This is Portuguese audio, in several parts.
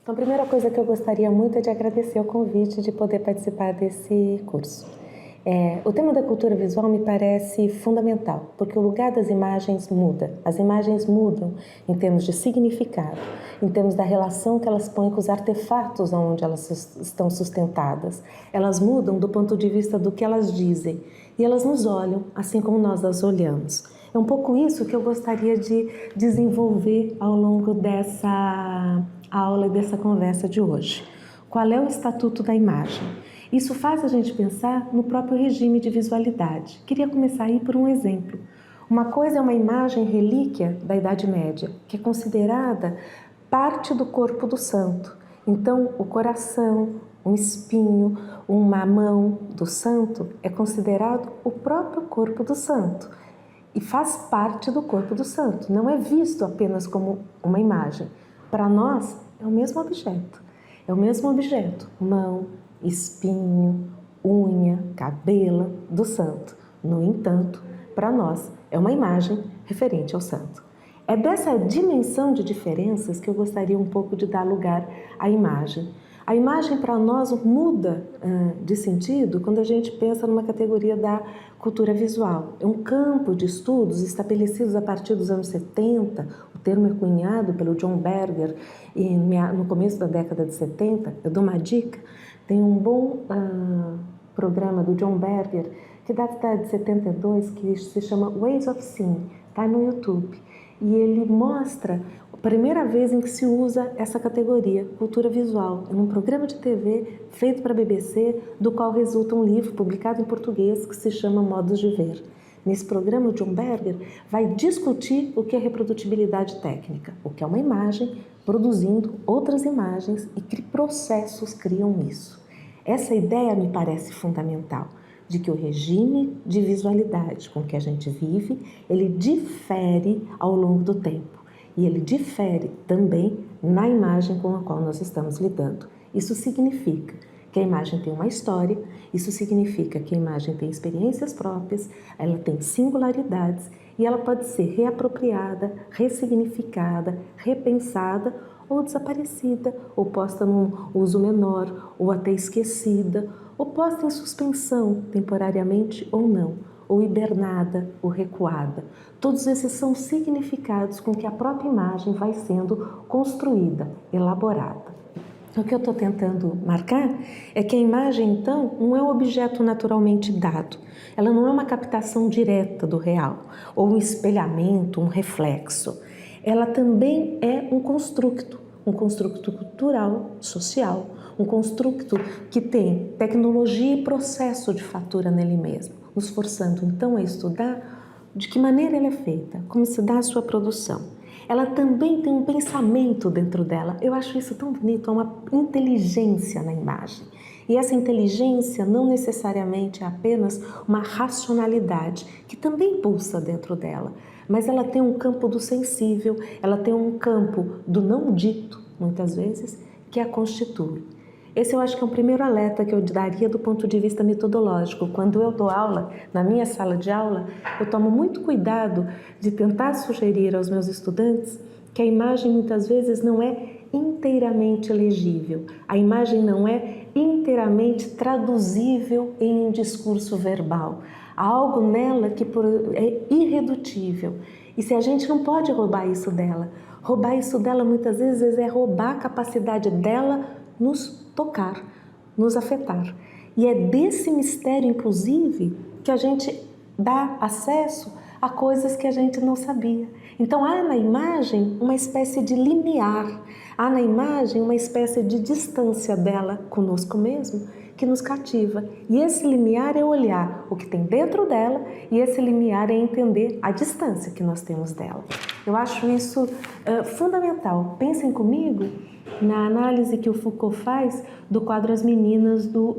Então, a primeira coisa que eu gostaria muito é de agradecer o convite de poder participar desse curso. O tema da cultura visual me parece fundamental, porque o lugar das imagens muda. As imagens mudam em termos de significado, em termos da relação que elas põem com os artefatos onde elas estão sustentadas. Elas mudam do ponto de vista do que elas dizem e elas nos olham assim como nós as olhamos. É um pouco isso que eu gostaria de desenvolver ao longo dessa aula e dessa conversa de hoje. Qual é o estatuto da imagem? Isso faz a gente pensar no próprio regime de visualidade. Queria começar aí por um exemplo. Uma coisa é uma imagem relíquia da Idade Média, que é considerada parte do corpo do santo. Então, o coração, um espinho, uma mão do santo é considerado o próprio corpo do santo e faz parte do corpo do santo. Não é visto apenas como uma imagem. Para nós, é o mesmo objeto. É o mesmo objeto, mão, espinho, unha, cabelo do santo. No entanto, para nós, é uma imagem referente ao santo. É dessa dimensão de diferenças que eu gostaria um pouco de dar lugar à imagem. A imagem para nós muda de sentido quando a gente pensa numa categoria da cultura visual. É um campo de estudos estabelecidos a partir dos anos 70, o termo é cunhado pelo John Berger no começo da década de 70. Eu dou uma dica, tem um bom programa do John Berger que data de 72, que se chama Ways of Seeing, está no YouTube. E ele mostra a primeira vez em que se usa essa categoria, cultura visual, em um programa de TV feito para a BBC, do qual resulta um livro publicado em português que se chama Modos de Ver. Nesse programa, o John Berger vai discutir o que é reprodutibilidade técnica, o que é uma imagem produzindo outras imagens e que processos criam isso. Essa ideia me parece fundamental, de que o regime de visualidade com que a gente vive, ele difere ao longo do tempo. E ele difere também na imagem com a qual nós estamos lidando. Isso significa que a imagem tem uma história, isso significa que a imagem tem experiências próprias, ela tem singularidades e ela pode ser reapropriada, ressignificada, repensada ou desaparecida, ou posta num uso menor, ou até esquecida, ou posta em suspensão, temporariamente ou não, ou hibernada, ou recuada. Todos esses são significados com que a própria imagem vai sendo construída, elaborada. O que eu estou tentando marcar é que a imagem, então, não é um objeto naturalmente dado. Ela não é uma captação direta do real, ou um espelhamento, um reflexo. Ela também é um construto cultural, social, um construto que tem tecnologia e processo de fatura nele mesmo, nos forçando então a estudar de que maneira ela é feita, como se dá a sua produção. Ela também tem um pensamento dentro dela. Eu acho isso tão bonito, há uma inteligência na imagem. E essa inteligência não necessariamente é apenas uma racionalidade, que também pulsa dentro dela, mas ela tem um campo do sensível, ela tem um campo do não dito, muitas vezes, que a constitui. Esse eu acho que é o primeiro alerta que eu daria do ponto de vista metodológico. Quando eu dou aula, na minha sala de aula, eu tomo muito cuidado de tentar sugerir aos meus estudantes que a imagem muitas vezes não é inteiramente legível, a imagem não é inteiramente traduzível em um discurso verbal. Há algo nela que é irredutível. E se a gente não pode roubar isso dela muitas vezes é roubar a capacidade dela nos tocar, nos afetar. E é desse mistério, inclusive, que a gente dá acesso a coisas que a gente não sabia. Então há na imagem uma espécie de limiar, há na imagem uma espécie de distância dela conosco mesmo, que nos cativa. E esse limiar é olhar o que tem dentro dela e esse limiar é entender a distância que nós temos dela. Eu acho isso fundamental. Pensem comigo na análise que o Foucault faz do quadro As Meninas do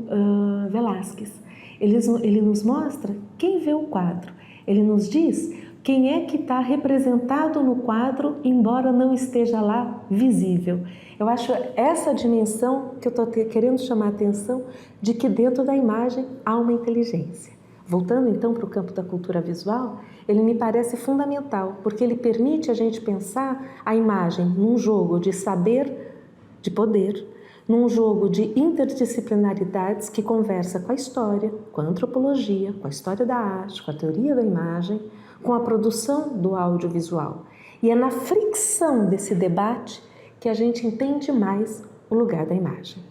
Velázquez. Ele nos mostra quem vê o quadro. Ele nos diz quem é que está representado no quadro, embora não esteja lá visível. Eu acho essa dimensão que eu estou querendo chamar a atenção de que dentro da imagem há uma inteligência. Voltando então para o campo da cultura visual, ele me parece fundamental, porque ele permite a gente pensar a imagem num jogo de saber de poder, num jogo de interdisciplinaridades que conversa com a história, com a antropologia, com a história da arte, com a teoria da imagem, com a produção do audiovisual. E é na fricção desse debate que a gente entende mais o lugar da imagem.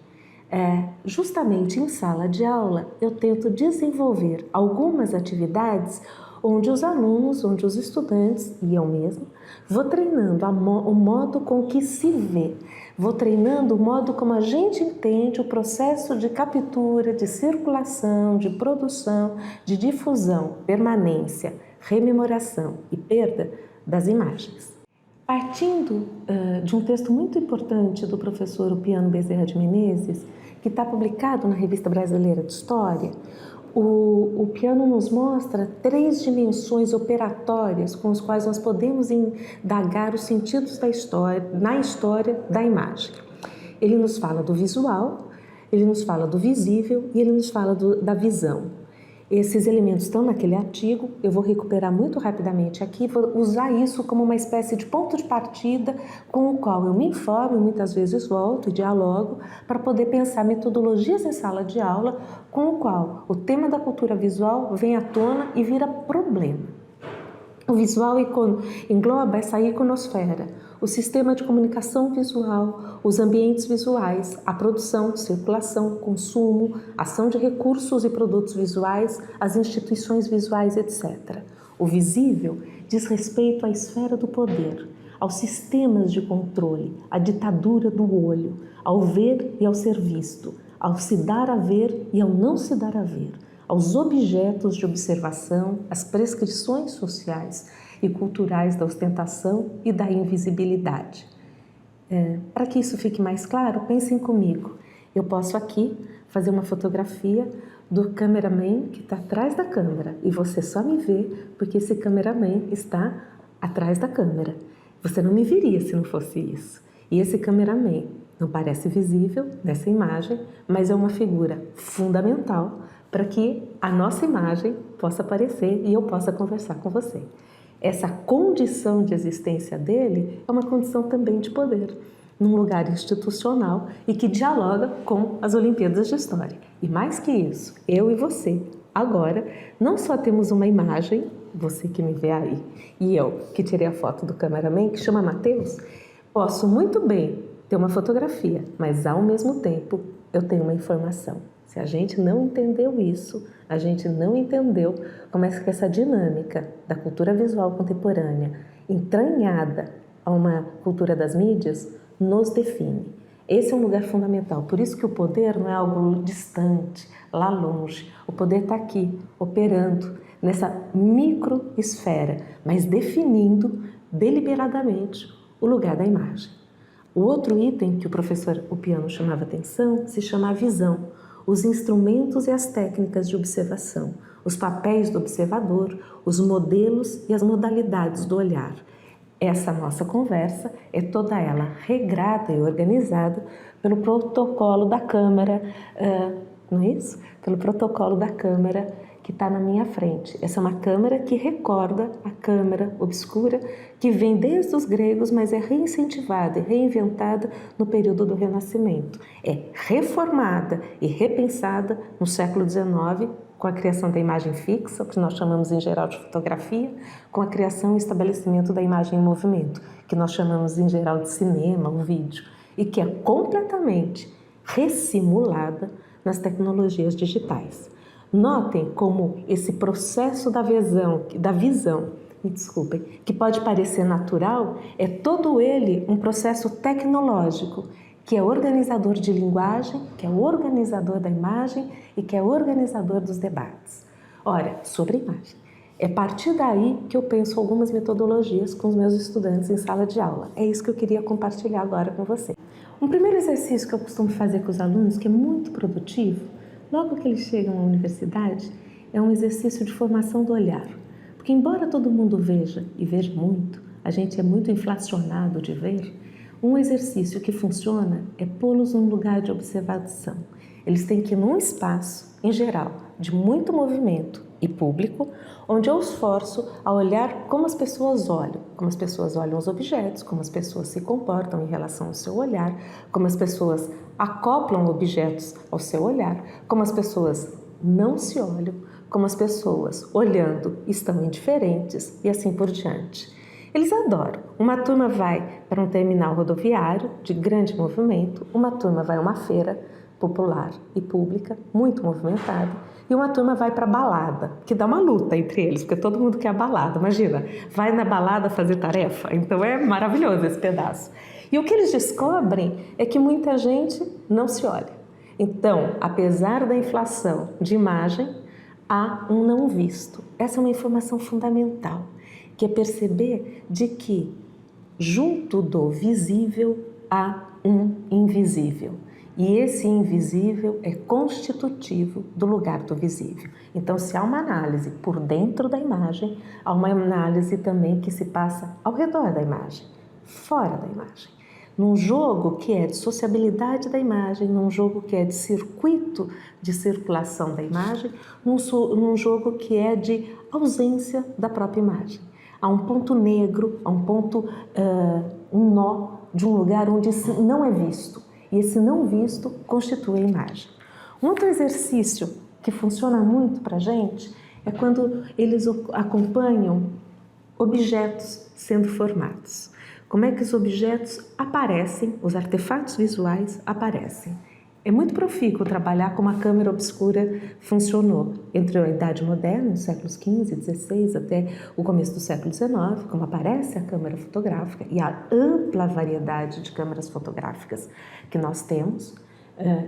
Justamente em sala de aula, eu tento desenvolver algumas atividades onde os alunos, onde os estudantes e eu mesma, vou treinando o modo com que se vê, vou treinando o modo como a gente entende o processo de captura, de circulação, de produção, de difusão, permanência, rememoração e perda das imagens. Partindo de um texto muito importante do professor Upiano Bezerra de Menezes, que está publicado na Revista Brasileira de História, o Piano nos mostra 3 dimensões operatórias com as quais nós podemos indagar os sentidos da história, na história da imagem. Ele nos fala do visual, ele nos fala do visível e ele nos fala da visão. Esses elementos estão naquele artigo, eu vou recuperar muito rapidamente aqui, vou usar isso como uma espécie de ponto de partida com o qual eu me informo, muitas vezes volto e dialogo para poder pensar metodologias em sala de aula com o qual o tema da cultura visual vem à tona e vira problema. O visual engloba essa iconosfera, o sistema de comunicação visual, os ambientes visuais, a produção, circulação, consumo, ação de recursos e produtos visuais, as instituições visuais, etc. O visível diz respeito à esfera do poder, aos sistemas de controle, à ditadura do olho, ao ver e ao ser visto, ao se dar a ver e ao não se dar a ver, aos objetos de observação, às prescrições sociais e culturais da ostentação e da invisibilidade. Para que isso fique mais claro, pensem comigo. Eu posso aqui fazer uma fotografia do cameraman que está atrás da câmera e você só me vê porque esse cameraman está atrás da câmera. Você não me veria se não fosse isso. E esse cameraman não parece visível nessa imagem, mas é uma figura fundamental para que a nossa imagem possa aparecer e eu possa conversar com você. Essa condição de existência dele é uma condição também de poder, num lugar institucional e que dialoga com as Olimpíadas de História. E mais que isso, eu e você, agora, não só temos uma imagem, você que me vê aí, e eu que tirei a foto do cameraman, que chama Matheus, posso muito bem ter uma fotografia, mas ao mesmo tempo eu tenho uma informação. Se a gente não entendeu isso, a gente não entendeu como é que essa dinâmica da cultura visual contemporânea, entranhada a uma cultura das mídias, nos define. Esse é um lugar fundamental. Por isso que o poder não é algo distante, lá longe. O poder está aqui, operando nessa microesfera, mas definindo deliberadamente o lugar da imagem. O outro item que o professor Upiano chamava atenção se chama a visão. Os instrumentos e as técnicas de observação, os papéis do observador, os modelos e as modalidades do olhar. Essa nossa conversa é toda ela regrada e organizada pelo protocolo da câmara, não é isso? Pelo protocolo da câmara que está na minha frente. Essa é uma câmara que recorda a câmara obscura que vem desde os gregos, mas é reincentivada e reinventada no período do Renascimento. É reformada e repensada no século XIX com a criação da imagem fixa, o que nós chamamos em geral de fotografia, com a criação e estabelecimento da imagem em movimento, que nós chamamos em geral de cinema, ou vídeo, e que é completamente ressimulada nas tecnologias digitais. Notem como esse processo da visão, me desculpem, que pode parecer natural, é todo ele um processo tecnológico, que é organizador de linguagem, que é organizador da imagem e que é organizador dos debates. Ora, sobre imagem. É a partir daí que eu penso algumas metodologias com os meus estudantes em sala de aula. É isso que eu queria compartilhar agora com você. Um primeiro exercício que eu costumo fazer com os alunos, que é muito produtivo, logo que eles chegam à universidade, é um exercício de formação do olhar. Porque embora todo mundo veja, e veja muito, a gente é muito inflacionado de ver, um exercício que funciona é pô-los num lugar de observação. Eles têm que ir num espaço, em geral, de muito movimento e público, onde eu esforço a olhar como as pessoas olham os objetos, como as pessoas se comportam em relação ao seu olhar, como as pessoas acoplam objetos ao seu olhar, como as pessoas não se olham, como as pessoas olhando estão indiferentes e assim por diante. Eles adoram. Uma turma vai para um terminal rodoviário de grande movimento, uma turma vai a uma feira popular e pública, muito movimentada, e uma turma vai para a balada, que dá uma luta entre eles, porque todo mundo quer a balada, imagina, vai na balada fazer tarefa, então é maravilhoso esse pedaço. E o que eles descobrem é que muita gente não se olha. Então, apesar da inflação de imagem, há um não visto. Essa é uma informação fundamental, que é perceber de que junto do visível há um invisível. E esse invisível é constitutivo do lugar do visível. Então, se há uma análise por dentro da imagem, há uma análise também que se passa ao redor da imagem, fora da imagem. Num jogo que é de sociabilidade da imagem, num jogo que é de circuito de circulação da imagem, num jogo que é de ausência da própria imagem. Há um ponto negro, há um ponto, um nó de um lugar onde não é visto. E esse não visto constitui a imagem. Um outro exercício que funciona muito para a gente é quando eles acompanham objetos sendo formados. Como é que os objetos aparecem, os artefatos visuais aparecem. É muito profícuo trabalhar como a câmera obscura funcionou entre a Idade Moderna, nos séculos XV, XVI, até o começo do século XIX, como aparece a câmera fotográfica e a ampla variedade de câmeras fotográficas que nós temos,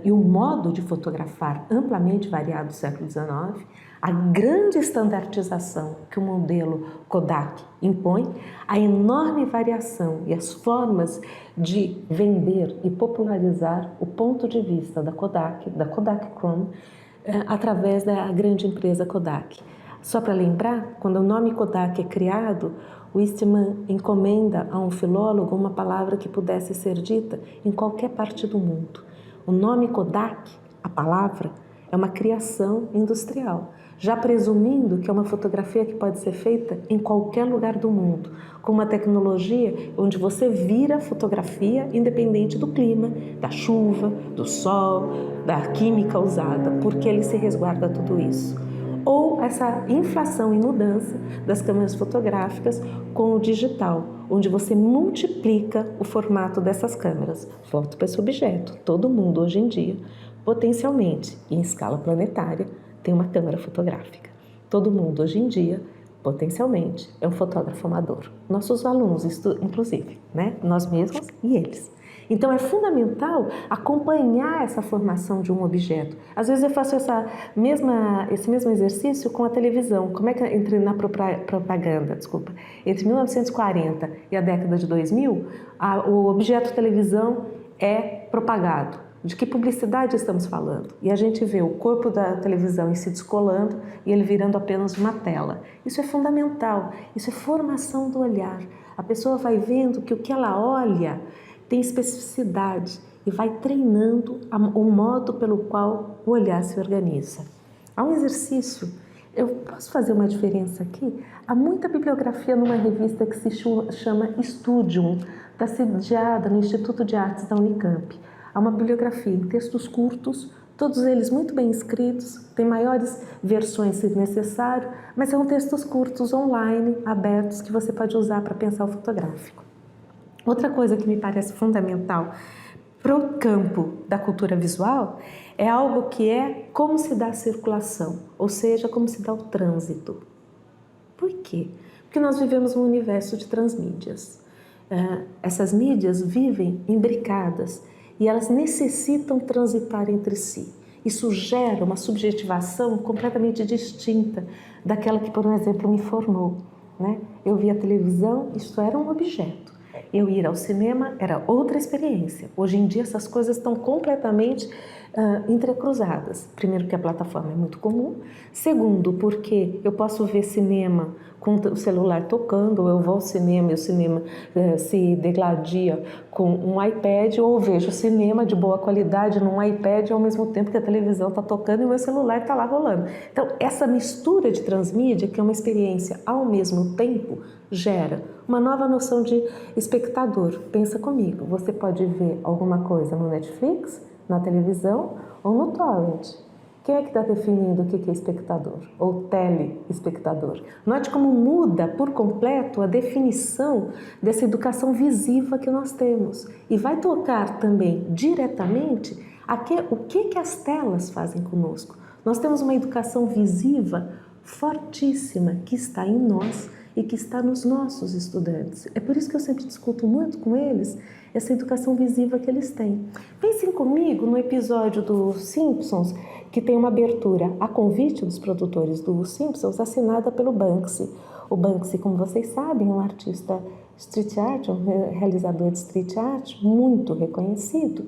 e o modo de fotografar amplamente variado do século XIX, a grande estandartização que o modelo Kodak impõe, a enorme variação e as formas de vender e popularizar o ponto de vista da Kodachrome, através da grande empresa Kodak. Só para lembrar, quando o nome Kodak é criado, o Eastman encomenda a um filólogo uma palavra que pudesse ser dita em qualquer parte do mundo. O nome Kodak, a palavra, é uma criação industrial, já presumindo que é uma fotografia que pode ser feita em qualquer lugar do mundo, com uma tecnologia onde você vira fotografia independente do clima, da chuva, do sol, da química usada, porque ele se resguarda tudo isso. Ou essa inflação e mudança das câmeras fotográficas com o digital, onde você multiplica o formato dessas câmeras. Volto para esse objeto. Todo mundo hoje em dia, potencialmente, em escala planetária, tem uma câmera fotográfica. Todo mundo hoje em dia, potencialmente, é um fotógrafo amador. Nossos alunos, inclusive, né? Nós mesmos e eles. Então é fundamental acompanhar essa formação de um objeto. Às vezes eu faço esse mesmo exercício com a televisão. Como é que na propaganda, entre 1940 e a década de 2000, o objeto televisão é propagado. De que publicidade estamos falando? E a gente vê o corpo da televisão se descolando e ele virando apenas uma tela. Isso é fundamental, isso é formação do olhar. A pessoa vai vendo que o que ela olha tem especificidade e vai treinando o modo pelo qual o olhar se organiza. Há um exercício, eu posso fazer uma diferença aqui? Há muita bibliografia numa revista que se chama Studium, sediada no Instituto de Artes da Unicamp. Há uma bibliografia em textos curtos, todos eles muito bem escritos, tem maiores versões se necessário, mas são textos curtos, online, abertos, que você pode usar para pensar o fotográfico. Outra coisa que me parece fundamental para o campo da cultura visual é algo que é como se dá a circulação, ou seja, como se dá o trânsito. Por quê? Porque nós vivemos um universo de transmídias. Essas mídias vivem imbricadas e elas necessitam transitar entre si. Isso gera uma subjetivação completamente distinta daquela que, por exemplo, me formou, né? Eu via televisão, isto era um objeto. Eu ir ao cinema era outra experiência. Hoje em dia essas coisas estão completamente entrecruzadas. Primeiro, porque a plataforma é muito comum. Segundo, porque eu posso ver cinema com o celular tocando, ou eu vou ao cinema e o cinema se degladia com um iPad, ou eu vejo cinema de boa qualidade num iPad ao mesmo tempo que a televisão está tocando e o meu celular está lá rolando. Então, essa mistura de transmídia, que é uma experiência ao mesmo tempo, gera uma nova noção de espectador. Pensa comigo, você pode ver alguma coisa no Netflix, na televisão ou no torrent. Quem é que está definindo o que é espectador ou telespectador? Note como muda por completo a definição dessa educação visiva que nós temos. E vai tocar também diretamente o que as telas fazem conosco. Nós temos uma educação visiva fortíssima que está em nós e que está nos nossos estudantes. É por isso que eu sempre discuto muito com eles essa educação visiva que eles têm. Pensem comigo no episódio dos Simpsons, que tem uma abertura a convite dos produtores dos Simpsons, assinada pelo Banksy. O Banksy, como vocês sabem, é um artista street art, um realizador de street art muito reconhecido.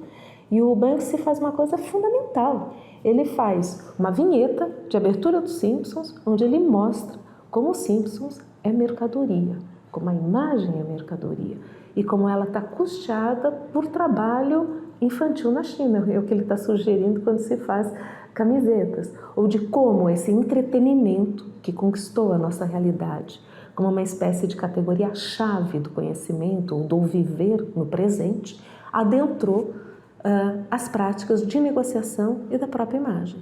E o Banksy faz uma coisa fundamental. Ele faz uma vinheta de abertura dos Simpsons, onde ele mostra como os Simpsons é mercadoria, como a imagem é mercadoria e como ela está custeada por trabalho infantil na China. É o que ele está sugerindo quando se faz camisetas. Ou de como esse entretenimento que conquistou a nossa realidade como uma espécie de categoria-chave do conhecimento ou do viver no presente, adentrou as práticas de negociação e da própria imagem.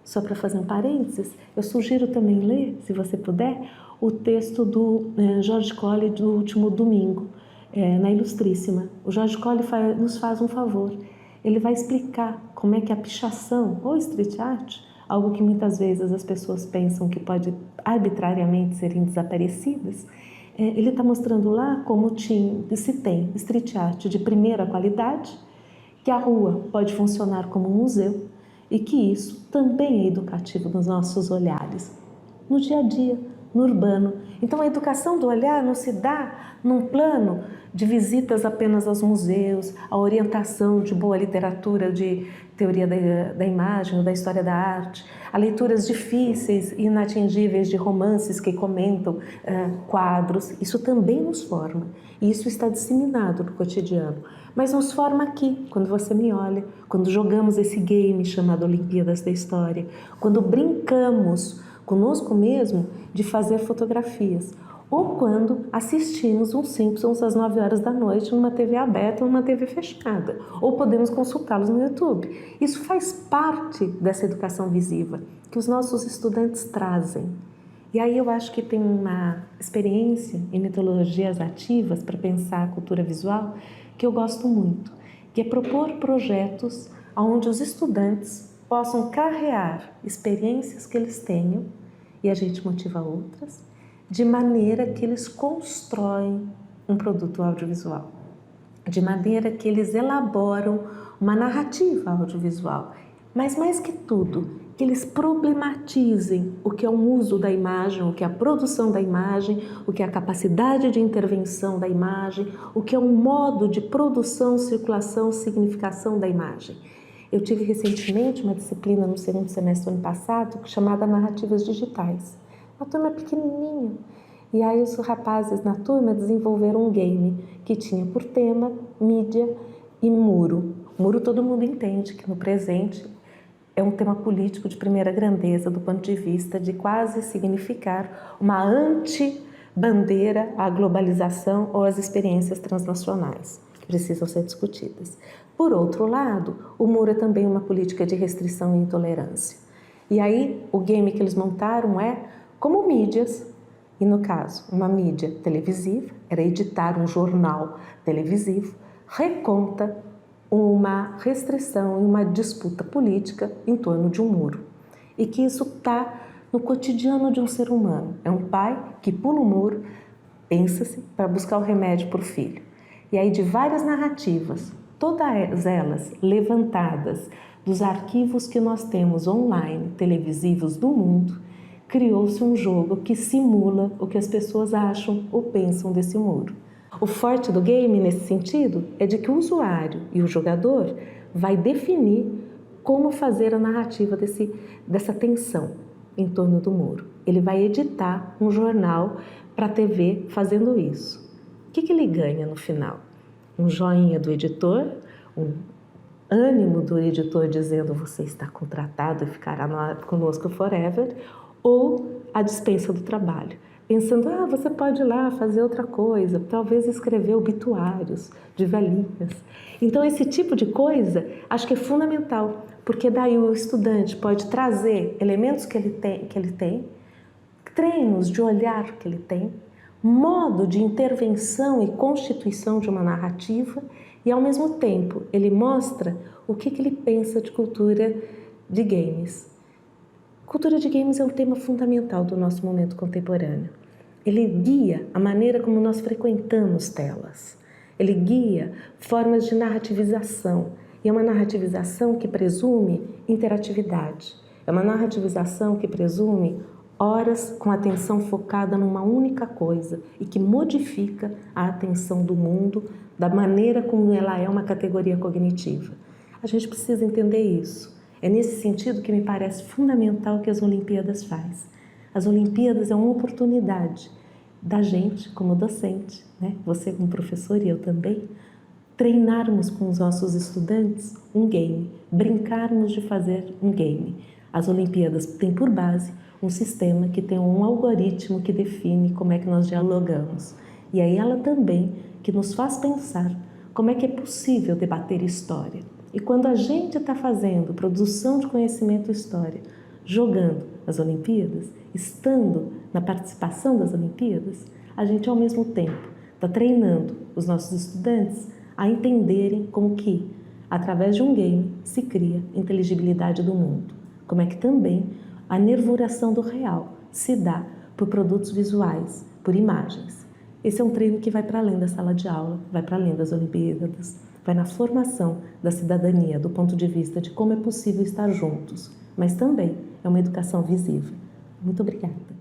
Só para fazer um parênteses, eu sugiro também ler, se você puder, o texto do George Colley do último domingo, na Ilustríssima. O George Colley nos faz um favor. Ele vai explicar como é que a pichação ou street art, algo que muitas vezes as pessoas pensam que pode arbitrariamente serem desaparecidas, ele está mostrando lá como se tem street art de primeira qualidade, que a rua pode funcionar como um museu e que isso também é educativo nos nossos olhares, no dia a dia, no urbano. Então, a educação do olhar não se dá num plano de visitas apenas aos museus, a orientação de boa literatura, de teoria da imagem ou da história da arte, a leituras difíceis e inatingíveis de romances que comentam quadros. Isso também nos forma e isso está disseminado no cotidiano. Mas nos forma aqui, quando você me olha, quando jogamos esse game chamado Olimpíadas da História, quando brincamos conosco mesmo de fazer fotografias, ou quando assistimos um Simpsons às 9 horas da noite numa TV aberta ou numa TV fechada, ou podemos consultá-los no YouTube. Isso faz parte dessa educação visiva que os nossos estudantes trazem. E aí eu acho que tem uma experiência em metodologias ativas para pensar a cultura visual que eu gosto muito, que é propor projetos onde os estudantes possam carrear experiências que eles tenham e a gente motiva outras, de maneira que eles constroem um produto audiovisual, de maneira que eles elaboram uma narrativa audiovisual, mas mais que tudo, que eles problematizem o que é o uso da imagem, o que é a produção da imagem, o que é a capacidade de intervenção da imagem, o que é um modo de produção, circulação, significação da imagem. Eu tive recentemente uma disciplina no segundo semestre do ano passado chamada Narrativas Digitais. Uma turma pequenininha. E aí os rapazes na turma desenvolveram um game que tinha por tema mídia e muro. Muro todo mundo entende que no presente é um tema político de primeira grandeza do ponto de vista de quase significar uma anti-bandeira à globalização ou às experiências transnacionais que precisam ser discutidas. Por outro lado, o muro é também uma política de restrição e intolerância. E aí o game que eles montaram é como mídias, e no caso uma mídia televisiva, era editar um jornal televisivo, reconta uma restrição e uma disputa política em torno de um muro. E que isso está no cotidiano de um ser humano. É um pai que pula o muro, pensa-se, para buscar o remédio para o filho. E aí de várias narrativas, todas elas levantadas dos arquivos que nós temos online, televisivos do mundo, criou-se um jogo que simula o que as pessoas acham ou pensam desse muro. O forte do game, nesse sentido, é de que o usuário e o jogador vai definir como fazer a narrativa dessa tensão em torno do muro. Ele vai editar um jornal para a TV fazendo isso. O que ele ganha no final? Um joinha do editor, um ânimo do editor dizendo você está contratado e ficará conosco forever, ou a dispensa do trabalho, pensando, você pode ir lá fazer outra coisa, talvez escrever obituários de velhinhas. Então esse tipo de coisa acho que é fundamental, porque daí o estudante pode trazer elementos que ele tem, treinos de olhar que ele tem, modo de intervenção e constituição de uma narrativa, e ao mesmo tempo ele mostra o que ele pensa de cultura de games. Cultura de games é um tema fundamental do nosso momento contemporâneo. Ele guia a maneira como nós frequentamos telas. Ele guia formas de narrativização. E é uma narrativização que presume interatividade. É uma narrativização que presume horas com atenção focada numa única coisa e que modifica a atenção do mundo da maneira como ela é uma categoria cognitiva. A gente precisa entender isso. É nesse sentido que me parece fundamental o que as Olimpíadas faz. As Olimpíadas é uma oportunidade da gente, como docente, né? Você como professor e eu também, treinarmos com os nossos estudantes um game, brincarmos de fazer um game. As Olimpíadas têm por base um sistema que tem um algoritmo que define como é que nós dialogamos. E aí ela também que nos faz pensar como é que é possível debater história. E quando a gente está fazendo produção de conhecimento e história, jogando as Olimpíadas, estando na participação das Olimpíadas, a gente ao mesmo tempo está treinando os nossos estudantes a entenderem como que, através de um game, se cria inteligibilidade do mundo. Como é que também a nervuração do real se dá por produtos visuais, por imagens. Esse é um treino que vai para além da sala de aula, vai para além das Olimpíadas, vai na formação da cidadania, do ponto de vista de como é possível estar juntos, mas também é uma educação visível. Muito obrigada.